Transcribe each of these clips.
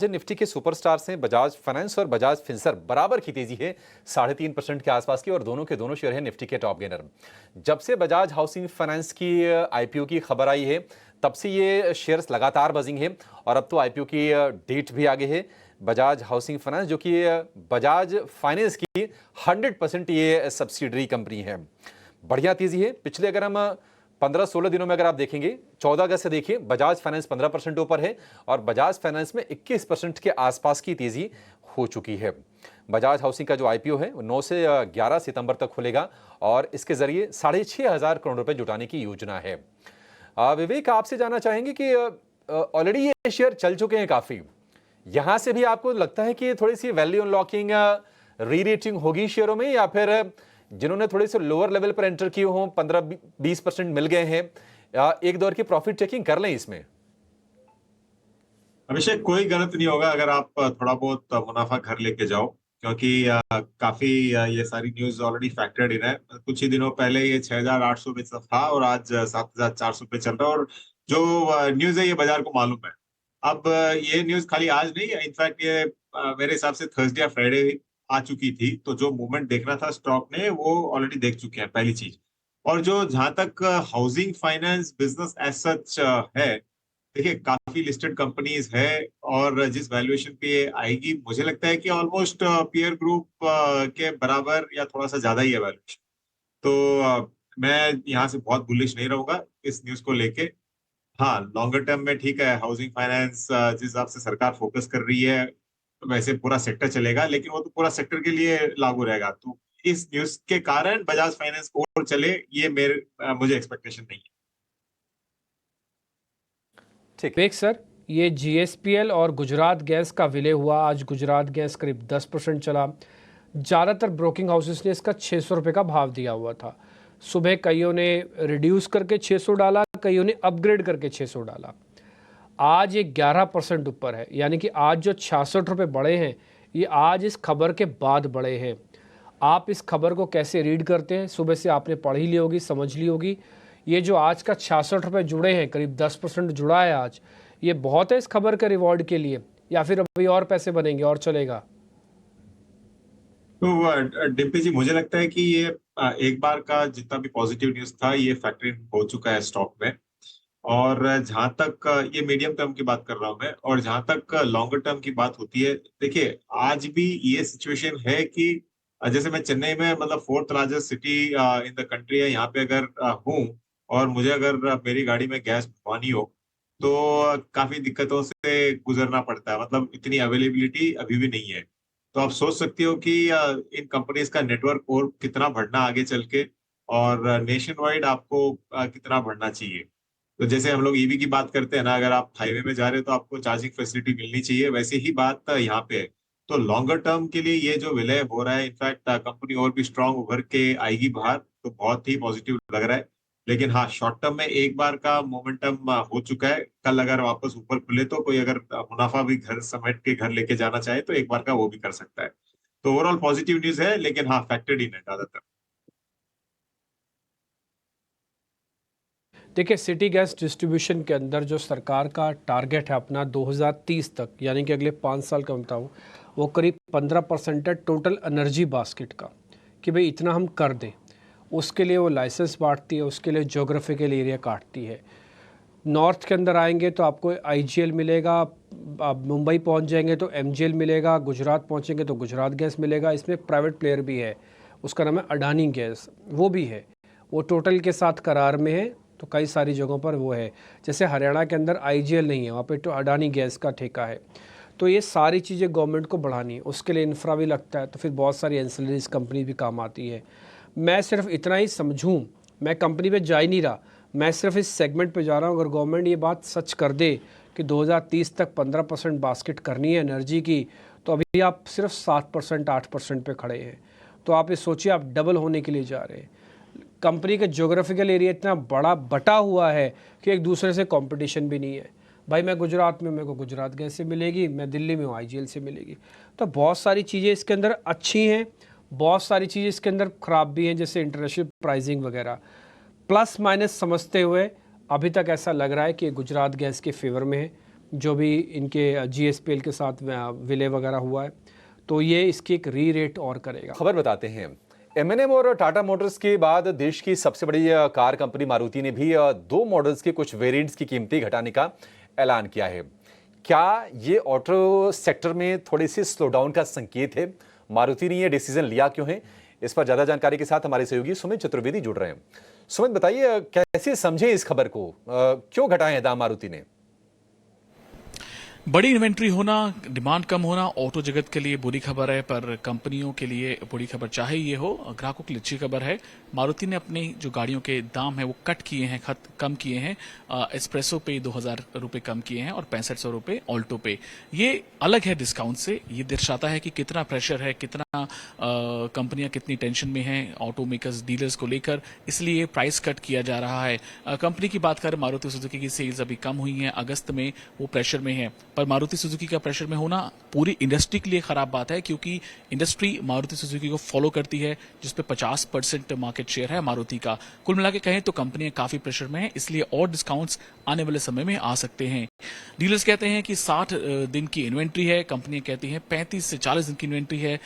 Nifty के superstars हैं Bajaj finance और बजाज फिनसर्व। बराबर की तेजी है 3.5% के आसपास की और दोनों के दोनों शेयर हैं निफ्टी के टॉप गेनर। जब से बजाज हाउसिंग फाइनेंस की आईपीओ की खबर आई है तब से ये शेयर्स लगातार बजिंग है और अब तो आईपीओ की डेट भी आगे है। बजाज हाउसिंग फाइनेंस जो कि बजाज फाइनेंस की 100% ये सब्सिडरी कंपनी है। बढ़िया तेजी है। पिछले अगर हम 15-16 दिनों में अगर आप देखेंगे, 14 अगस्त से देखिए बजाज फाइनेंस 15% ऊपर है और बजाज फाइनेंस में 21% के आसपास की तेजी हो चुकी है। बजाज हाउसिंग का जो आईपीओ है वो 9 से 11 सितंबर तक खुलेगा और इसके जरिए 6,500 करोड़ रुपए जुटाने की योजना है। विवेक, आपसे जानना चाहेंगे कि ऑलरेडी ये शेयर चल चुके हैं काफी, यहां से भी आपको लगता है कि थोड़ी सी वैल्यू अनलॉकिंग री रेटिंग होगी शेयरों में, या फिर जिन्होंने थोड़े से लोअर लेवल पर एंटर किए हों 15-20% मिल गए हैं, एक दौर की प्रॉफिट टेकिंग कर लें इसमें? अभिषेक, कोई गलत नहीं होगा अगर आप थोड़ा बहुत मुनाफा घर लेके जाओ, क्योंकि काफी ये सारी न्यूज ऑलरेडी फैक्टर्ड इन है। कुछ ही दिनों पहले ये 6,800 पे था और आज 7,400 पे चल रहा है। और जो न्यूज है ये बाजार को मालूम है। अब ये न्यूज खाली आज नहीं है, इनफैक्ट ये मेरे हिसाब से थर्सडे या फ्राइडे आ चुकी थी। तो जो मूवमेंट देखना था स्टॉक ने वो ऑलरेडी देख चुके हैं, पहली चीज। और जो जहां तक housing finance business as such है, देखिए काफी लिस्टेड कंपनीज है और जिस वैल्यूएशन पे ये आएगी मुझे लगता है कि ऑलमोस्ट पीयर ग्रुप के बराबर या थोड़ा सा ज्यादा ही है वैल्यूएशन। तो मैं यहाँ से बहुत बुलिश नहीं रहूंगा इस न्यूज को लेके। हाँ, लॉन्गर टर्म में ठीक है, हाउसिंग फाइनेंस जिस हिसाब से सरकार फोकस कर रही है वैसे पूरा सेक्टर चलेगा, लेकिन वो तो पूरा सेक्टर के लिए लागू रहेगा। तो इस न्यूज के कारण बजाज फाइनेंस और चले, ये मुझे एक्सपेक्टेशन नहीं है। ठीक विवेक सर, ये जीएसपीएल और गुजरात गैस का विलय हुआ। आज गुजरात गैस करीब 10% चला। ज़्यादातर ब्रोकिंग हाउसेस ने इसका 600 रुपये का भाव दिया हुआ था। सुबह कईयों ने रिड्यूस करके 600 डाला, कईयों ने अपग्रेड करके 600 डाला। आज ये 11% ऊपर है, यानी कि आज जो 66 रुपये बढ़े हैं ये आज इस खबर के बाद बढ़े हैं। आप इस खबर को कैसे रीड करते हैं? सुबह से आपने पढ़ ही ली होगी, समझ ली होगी। ये जो आज का 66 रुपये जुड़े हैं, करीब 10% जुड़ा है आज, ये बहुत है इस खबर के रिवॉर्ड के लिए, या फिर अभी और पैसे बनेंगे और चलेगा? तो डिम्पी जी, मुझे लगता है कि ये एक बार का जितना भी पॉजिटिव न्यूज था ये फैक्टर हो चुका है स्टॉक में। और जहां तक ये मीडियम टर्म की बात कर रहा हूं मैं, और जहां तक लॉन्गर टर्म की बात होती है, देखिए आज भी ये सिचुएशन है कि जैसे मैं चेन्नई में, मतलब fourth largest city in the country है, यहाँ पे अगर हूँ और मुझे अगर मेरी गाड़ी में गैस भरवानी हो तो काफी दिक्कतों से गुजरना पड़ता है। मतलब इतनी अवेलेबिलिटी अभी भी नहीं है। तो आप सोच सकते हो कि इन कंपनीज का नेटवर्क और कितना बढ़ना आगे चल के, और नेशन वाइड आपको कितना बढ़ना चाहिए। तो जैसे हम लोग ईवी की बात करते हैं ना, अगर आप हाईवे में जा रहे हो तो आपको चार्जिंग फैसिलिटी मिलनी चाहिए, वैसे ही बात यहाँ पे है। तो लॉन्गर टर्म के लिए ये जो विलय हो रहा है, इनफैक्ट कंपनी और भी स्ट्रांग उभर के आएगी बाहर, तो बहुत ही पॉजिटिव लग रहा है। लेकिन हाँ, शॉर्ट टर्म में एक बार का मोमेंटम हो चुका है। कल अगर वापस ऊपर खुले तो कोई अगर मुनाफा भी घर समेट के घर लेके जाना चाहे तो एक बार का वो भी कर सकता है। तो ओवरऑल पॉजिटिव न्यूज है, लेकिन हाँ फैक्टर्ड इन है ज्यादातर। देखिए, सिटी गैस डिस्ट्रीब्यूशन के अंदर जो सरकार का टारगेट है अपना 2030 तक, यानी कि अगले 5 साल का बताऊँ, वो करीब 15% है टोटल एनर्जी बास्केट का, कि भाई इतना हम कर दें। उसके लिए वो लाइसेंस बांटती है, उसके लिए जोग्राफिकल एरिया काटती है। नॉर्थ के अंदर आएंगे तो आपको आईजीएल मिलेगा, आप मुंबई पहुंच जाएंगे तो एमजीएल मिलेगा, गुजरात पहुंचेंगे तो गुजरात गैस मिलेगा। इसमें एक प्राइवेट प्लेयर भी है, उसका नाम है अडानी गैस, वो भी है, वो टोटल के साथ करार में है। तो कई सारी जगहों पर वो है। जैसे हरियाणा के अंदर आईजीएल नहीं है, वहाँ पे तो अडानी गैस का ठेका है। तो ये सारी चीज़ें गवर्नमेंट को बढ़ानी है, उसके लिए इंफ्रा भी लगता है, तो फिर बहुत सारी एंसिलरीज कंपनी भी काम आती है। मैं सिर्फ इतना ही समझूं, मैं कंपनी पे जा ही नहीं रहा, मैं सिर्फ इस सेगमेंट पे जा रहा हूँ। अगर गवर्नमेंट ये बात सच कर दे कि 2030 तक 15% बास्केट करनी है एनर्जी की, तो अभी आप सिर्फ 7% 8% पे खड़े हैं। तो आप ये सोचिए, आप डबल होने के लिए जा रहे हैं। कंपनी का ज्योग्राफिकल एरिया इतना बड़ा बटा हुआ है कि एक दूसरे से कंपटीशन भी नहीं है। भाई मैं गुजरात में, मेरे को गुजरात गैस से मिलेगी, मैं दिल्ली में हूँ, आईजीएल से मिलेगी। तो बहुत सारी चीज़ें इसके अंदर अच्छी हैं, बहुत सारी चीज़ें इसके अंदर ख़राब भी हैं, जैसे इंटरनेशनल प्राइसिंग वगैरह। प्लस माइनस समझते हुए अभी तक ऐसा लग रहा है कि गुजरात गैस के फेवर में है। जो भी इनके जीएसपीएल के साथ विलय वगैरह हुआ है, तो ये इसकी एक री रेट और करेगा। खबर बताते हैं, M&M और टाटा मोटर्स के बाद देश की सबसे बड़ी कार कंपनी मारुति ने भी 2 मॉडल्स के कुछ वेरिएंट्स की कीमतें घटाने का ऐलान किया है। क्या ये ऑटो सेक्टर में थोड़ी सी स्लोडाउन का संकेत है? मारुति ने ये डिसीजन लिया क्यों है? इस पर ज्यादा जानकारी के साथ हमारे सहयोगी सुमित चतुर्वेदी जुड़ रहे हैं। सुमित, बताइए कैसे समझे इस खबर को, क्यों घटाए हैं दाम मारुति ने? बड़ी इन्वेंट्री होना, डिमांड कम होना ऑटो जगत के लिए बुरी खबर है, पर कंपनियों के लिए बुरी खबर चाहे ये हो, ग्राहकों के लिए अच्छी खबर है। मारुति ने अपनी जो गाड़ियों के दाम है वो कट किए हैं, कम किए हैं। एस्प्रेसो पे 2,000 रुपए कम किए हैं और 6500 रुपए ऑल्टो पे। ये अलग है डिस्काउंट से। ये दर्शाता है कि कितना प्रेशर है, कितना कंपनियां कितनी टेंशन में हैं ऑटो मेकर्स, डीलर्स को लेकर, इसलिए प्राइस कट किया जा रहा है। कंपनी की बात करें, मारुति सुजुकी की सेल्स अभी कम हुई हैं, अगस्त में वो प्रेशर में है। पर मारुति सुजुकी का प्रेशर में होना पूरी इंडस्ट्री के लिए खराब बात है, क्योंकि इंडस्ट्री मारुति सुजुकी को फॉलो करती है, जिसपे 50% मार्केट शेयर है मारुति का। कुल मिला के कहें तो कंपनियां काफी प्रेशर में है, इसलिए और डिस्काउंट्स आने वाले समय में आ सकते हैं। डीलर्स कहते हैं कि 60 दिन की इन्वेंट्री है, कंपनियां कहती हैं 35 से 40 दिन की इन्वेंट्री है।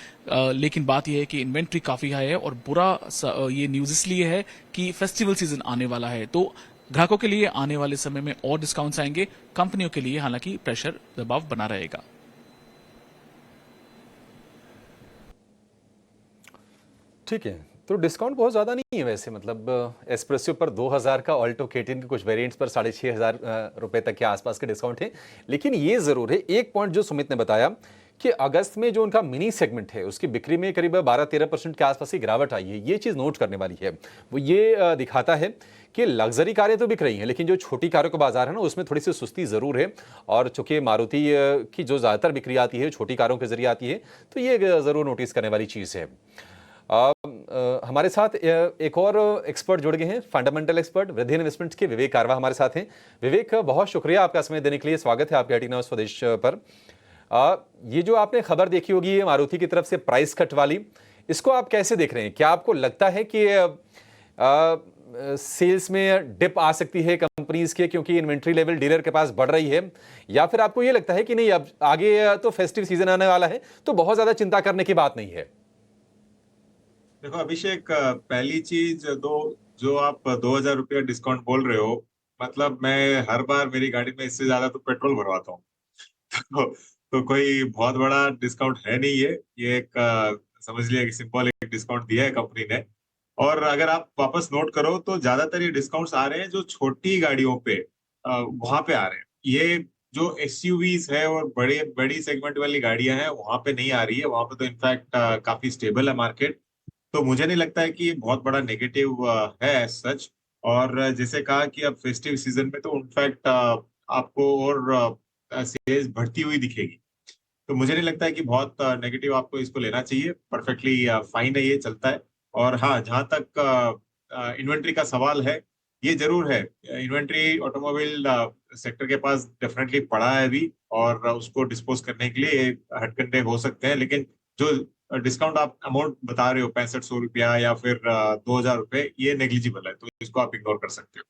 लेकिन बात यह है कि इन्वेंट्री काफी हाई है, और बुरा ये न्यूज इसलिए है कि फेस्टिवल सीजन आने वाला है, तो ग्राहकों के लिए आने वाले समय में और डिस्काउंट्स आएंगे। कंपनियों के लिए हालांकि प्रेशर, दबाव बना रहेगा। ठीक है, तो डिस्काउंट बहुत ज़्यादा नहीं है वैसे, मतलब एस्प्रेसो पर 2000 का, ऑल्टो K10 के कुछ वेरिएंट्स पर 6500 रुपए तक के आसपास के डिस्काउंट है। लेकिन ये ज़रूर है, एक पॉइंट जो सुमित ने बताया कि अगस्त में जो उनका मिनी सेगमेंट है उसकी बिक्री में करीब 12-13% के आसपास की गिरावट आई है। ये चीज़ नोट करने वाली है। वो ये दिखाता है कि लग्जरी कारें तो बिक रही हैं, लेकिन जो छोटी कारों का बाजार है ना, उसमें थोड़ी सी सुस्ती ज़रूर है। और चूंकि मारुति की जो ज़्यादातर बिक्री आती है छोटी कारों के जरिए आती है, तो ये ज़रूर नोटिस करने वाली चीज़ है। हमारे साथ एक और एक्सपर्ट जुड़ गए हैं, फंडामेंटल एक्सपर्ट वृद्धि इन्वेस्टमेंट्स के विवेक कारवा हमारे साथ हैं। विवेक, बहुत शुक्रिया आपका समय देने के लिए। स्वागत है आपके 18 आवर्स स्वदेश पर। ये जो आपने खबर देखी होगी मारुति की तरफ से प्राइस कट वाली, इसको आप कैसे देख रहे हैं? क्या आपको लगता है कि सेल्स में डिप आ सकती है कंपनीज के, क्योंकि इन्वेंट्री लेवल डीलर के पास बढ़ रही है, या फिर आपको ये लगता है कि नहीं, अब आगे तो फेस्टिव सीजन आने वाला है, तो बहुत ज्यादा चिंता करने की बात नहीं है? देखो अभिषेक, पहली चीज, जो आप 2,000 रुपया डिस्काउंट बोल रहे हो, मतलब मैं हर बार मेरी गाड़ी में इससे ज्यादा तो पेट्रोल भरवाता हूँ। तो कोई बहुत बड़ा डिस्काउंट है नहीं है ये। एक समझ लिया कि सिंपल एक डिस्काउंट दिया है कंपनी ने। और अगर आप वापस नोट करो तो ज्यादातर ये डिस्काउंट्स आ रहे हैं जो छोटी गाड़ियों पे, वहां पे आ रहे हैं। ये जो एसयूवीज है और बड़ी सेगमेंट वाली गाड़ियां हैं, वहां पे नहीं आ रही है। वहां पे तो इनफैक्ट काफी स्टेबल है मार्केट। तो मुझे नहीं लगता है कि ये बहुत बड़ा नेगेटिव है सच। और जैसे कहा कि अब फेस्टिव सीजन में तो इनफैक्ट आपको और सेल्स बढ़ती हुई दिखेगी। तो मुझे नहीं लगता है कि बहुत नेगेटिव आपको इसको लेना चाहिए। परफेक्टली फाइन है, ये चलता है। और हाँ, जहां तक इन्वेंट्री का सवाल है, ये जरूर है, इन्वेंट्री ऑटोमोबाइल सेक्टर के पास डेफिनेटली पड़ा है अभी, और उसको डिस्पोज करने के लिए हथकंडे हो सकते हैं। लेकिन जो डिस्काउंट आप अमाउंट बता रहे हो, 6500 रुपया या फिर 2,000 रुपए, ये नेग्लिजिबल है, तो इसको आप इग्नोर कर सकते हो।